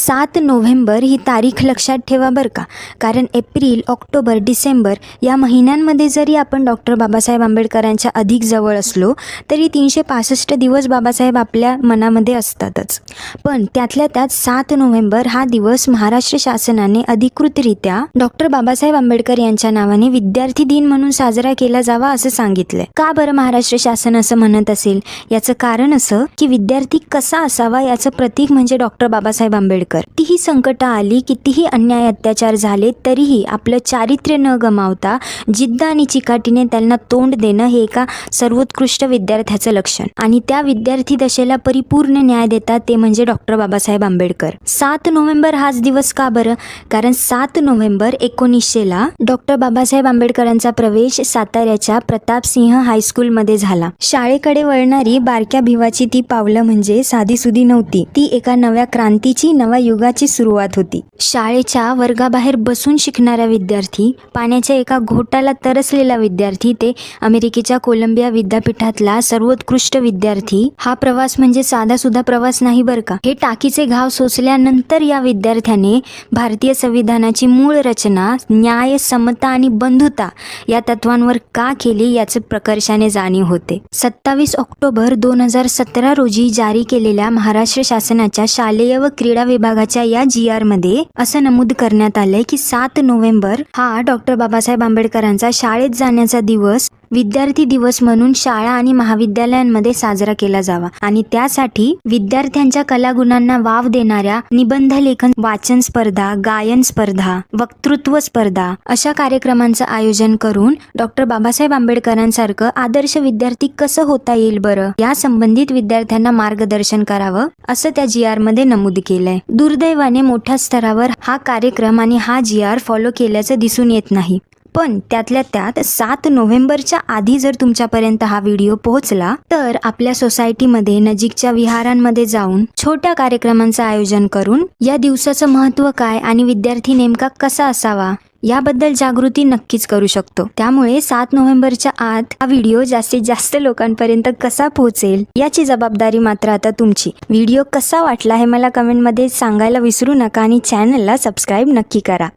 7 November ही तारीख लक्षात ठेवा बरं का, कारण एप्रिल, ऑक्टोबर, डिसेंबर या महिन्यांमध्ये जरी आपण डॉक्टर बाबासाहेब आंबेडकरांच्या अधिक जवळ असलो तरी 365 दिवस बाबासाहेब आपल्या मनामध्ये असतातच. पण त्यातल्या त्यात 7 नोव्हेंबर हा दिवस महाराष्ट्र शासनाने अधिकृतरित्या डॉक्टर बाबासाहेब आंबेडकर यांच्या नावाने विद्यार्थी दिन म्हणून साजरा केला जावा असं सांगितलंय. का बरं महाराष्ट्र शासन असं म्हणत असेल? याचं कारण असं की विद्यार्थी कसा असावा याचं प्रतीक म्हणजे डॉक्टर बाबासाहेब आंबेडकर. कितीही संकट आली, कितीही अन्याय अत्याचार झाले तरीही आपलं चारित्र्य न गमावता जिद्द आणि चिकाटीने त्यांना तोंड देणं हे एका सर्वोत्कृष्ट विद्यार्थ्याचं लक्षण. आणि त्या विद्यार्थी दशेला परिपूर्ण न्याय देतात ते म्हणजे डॉक्टर बाबासाहेब आंबेडकर. 7 नोव्हेंबर हाच दिवस का बरं? कारण 7 नोव्हेंबर 1900ला डॉक्टर बाबासाहेब आंबेडकरांचा प्रवेश साताऱ्याच्या प्रतापसिंह हायस्कूलमध्ये झाला. शाळेकडे वळणारी बारक्या भिवाची ती पावलं म्हणजे साधीसुधी नव्हती. ती एका नव्या क्रांतीची, नव्या युगाची सुरुवात होती. शाळेच्या वर्गाबाहेर बसून शिकणारा विद्यार्थी, पाण्याच्या एका घोटाला तरसलेला विद्यार्थी ते अमेरिकेच्या कोलंबिया विद्यापीठातला सर्वोत्कृष्ट विद्यार्थी, हा प्रवास म्हणजे साधा सुद्धा प्रवास नाही बरं का. हे टाकीचे घाव सोसल्यानंतर या विद्यार्थ्याने भारतीय संविधानाची मूळ रचना न्याय, समता आणि बंधुता या तत्वांवर का केली याचे प्रकर्षाने जाणीव होते. 27 ऑक्टोबर 2017 रोजी जारी केलेल्या महाराष्ट्र शासनाच्या शालेय व क्रीडा विभागाच्या या GR मध्ये असं नमूद करण्यात आलंय की 7 नोव्हेंबर हा डॉक्टर बाबासाहेब आंबेडकरांचा शाळेत जाण्याचा दिवस विद्यार्थी दिवस म्हणून शाळा आणि महाविद्यालयांमध्ये साजरा केला जावा आणि त्यासाठी विद्यार्थ्यांच्या कलागुणांना वाव देणाऱ्या निबंध लेखन, वाचन स्पर्धा, गायन स्पर्धा, वक्तृत्व स्पर्धा अशा कार्यक्रमांचं आयोजन करून डॉक्टर बाबासाहेब आंबेडकरांसारखं आदर्श विद्यार्थी कसं होता येईल बरं, या संबंधित विद्यार्थ्यांना मार्गदर्शन करावं असं त्या GR मध्ये नमूद केलंय. दुर्दैवाने मोठ्या स्तरावर हा कार्यक्रम आणि हा GR फॉलो केल्याचं दिसून येत नाही. पण त्यातल्या त्यात 7 नोव्हेंबरच्या आधी जर तुमच्यापर्यंत हा व्हिडिओ पोहोचला तर आपल्या सोसायटीमध्ये नजीकच्या विहारांमध्ये जाऊन छोट्या कार्यक्रमांचं आयोजन करून या दिवसाचं महत्त्व काय आणि विद्यार्थी नेमका कसा असावा याबद्दल जागृती नक्कीच करू शकतो. त्यामुळे 7 नोव्हेंबरच्या आत हा व्हिडिओ जास्तीत जास्त लोकांपर्यंत कसा पोहोचेल याची जबाबदारी मात्र आता तुमची. व्हिडिओ कसा वाटला हे मला कमेंटमध्ये सांगायला विसरू नका आणि चॅनलला सबस्क्राईब नक्की करा.